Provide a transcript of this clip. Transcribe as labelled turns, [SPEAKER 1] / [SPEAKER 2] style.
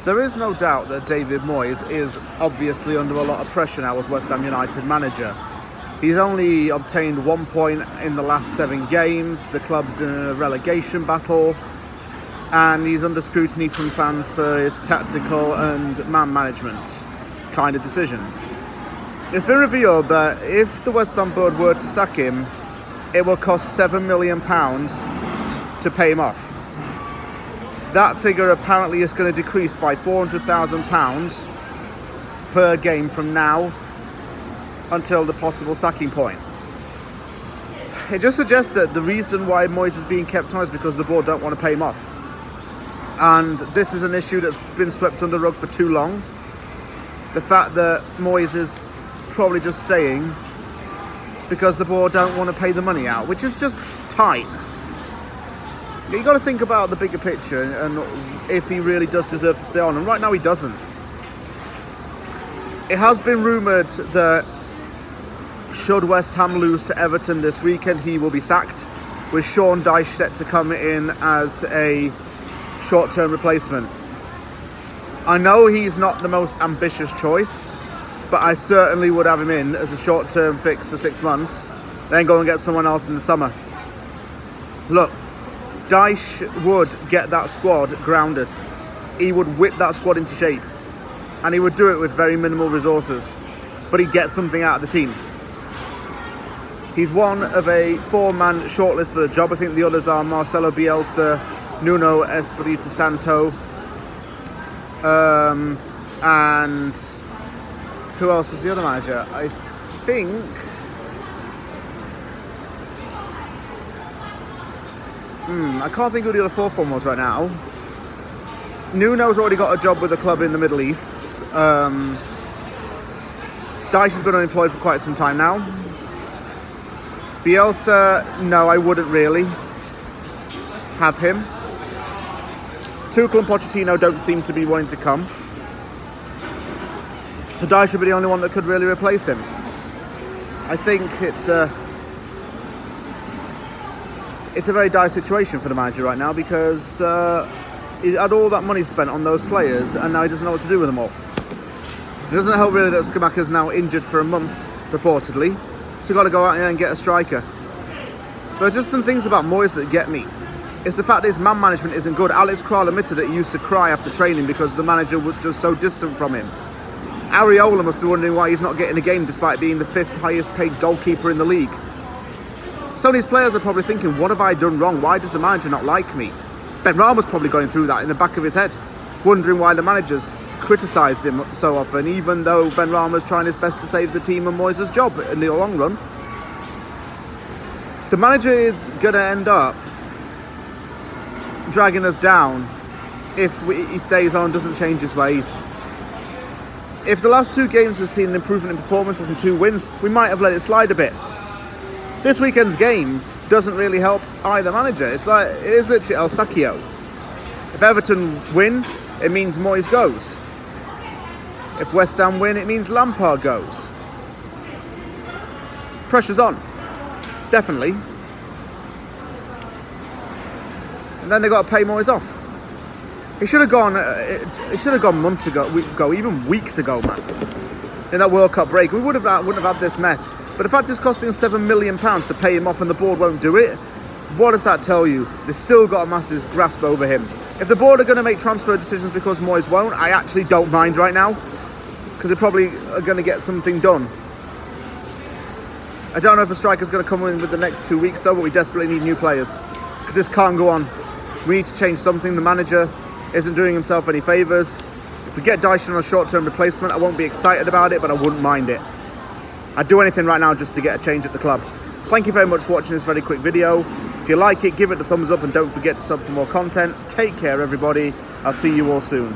[SPEAKER 1] There is no doubt that David Moyes is obviously under a lot of pressure now as West Ham United manager. He's only obtained 1 point in the last 7 games, the club's in a relegation battle, and he's under scrutiny from fans for his tactical and man management kind of decisions. It's been revealed that if the West Ham board were to sack him, it will cost £7 million to pay him off. That figure apparently is going to decrease by £400,000 per game from now until the possible sacking point. It just suggests that the reason why Moyes is being kept on is because the board don't want to pay him off. And this is an issue that's been swept under the rug for too long. The fact that Moyes is probably just staying because the board don't want to pay the money out, which is just tight. You got to think about the bigger picture and if he really does deserve to stay on, and right now he doesn't. It has been rumoured that should West Ham lose to Everton this weekend, he will be sacked, with Sean Dyche set to come in as a short-term replacement. I know he's not the most ambitious choice, but I certainly would have him in as a short-term fix for 6 months, then go and get someone else in the summer. Look, Dyche would get that squad grounded. He would whip that squad into shape. And he would do it with very minimal resources. But he'd get something out of the team. He's one of a 4-man shortlist for the job. I think the others are Marcelo Bielsa, Nuno Espirito Santo, and who else was the other manager? I think... I can't think who the other 4th one was right now. Nuno's already got a job with a club in the Middle East. Dyche has been unemployed for quite some time now. Bielsa, no, I wouldn't really have him. Tuchel and Pochettino don't seem to be wanting to come. So Dyche should be the only one that could really replace him. I think it's a very dire situation for the manager right now because he had all that money spent on those players and now he doesn't know what to do with them all. It doesn't help really that Scamacca's now injured for a month, reportedly, so got to go out there and get a striker. But just some things about Moyes that get me. It's the fact that his man management isn't good. Alex Kral admitted that he used to cry after training because the manager was just so distant from him. Areola must be wondering why he's not getting a game despite being the 5th highest paid goalkeeper in the league. Some of these players are probably thinking, what have I done wrong? Why does the manager not like me? Ben Rama's probably going through that in the back of his head, wondering why the manager's criticised him so often, even though Ben Rama's trying his best to save the team and Moyes' job in the long run. The manager is going to end up dragging us down if he stays on and doesn't change his ways. If the last 2 games have seen an improvement in performances and 2 wins, we might have let it slide a bit. This weekend's game doesn't really help either manager. It is literally El Sacchio. If Everton win, it means Moyes goes. If West Ham win, it means Lampard goes. Pressure's on. Definitely. And then they got to pay Moyes off. It should have gone. It should have gone months ago, even weeks ago, man. In that World Cup break, we wouldn't have had this mess. But the fact it's costing £7 million to pay him off and the board won't do it, what does that tell you? They've still got a massive grasp over him. If the board are going to make transfer decisions because Moyes won't, I actually don't mind right now, because they probably are going to get something done. I don't know if a striker's going to come in with the next 2 weeks though, but we desperately need new players, because this can't go on. We need to change something. The manager isn't doing himself any favours. If we get Dyche on a short-term replacement, I won't be excited about it, but I wouldn't mind it. I'd do anything right now just to get a change at the club. Thank you very much for watching this very quick video. If you like it, give it a thumbs up and don't forget to sub for more content. Take care, everybody. I'll see you all soon.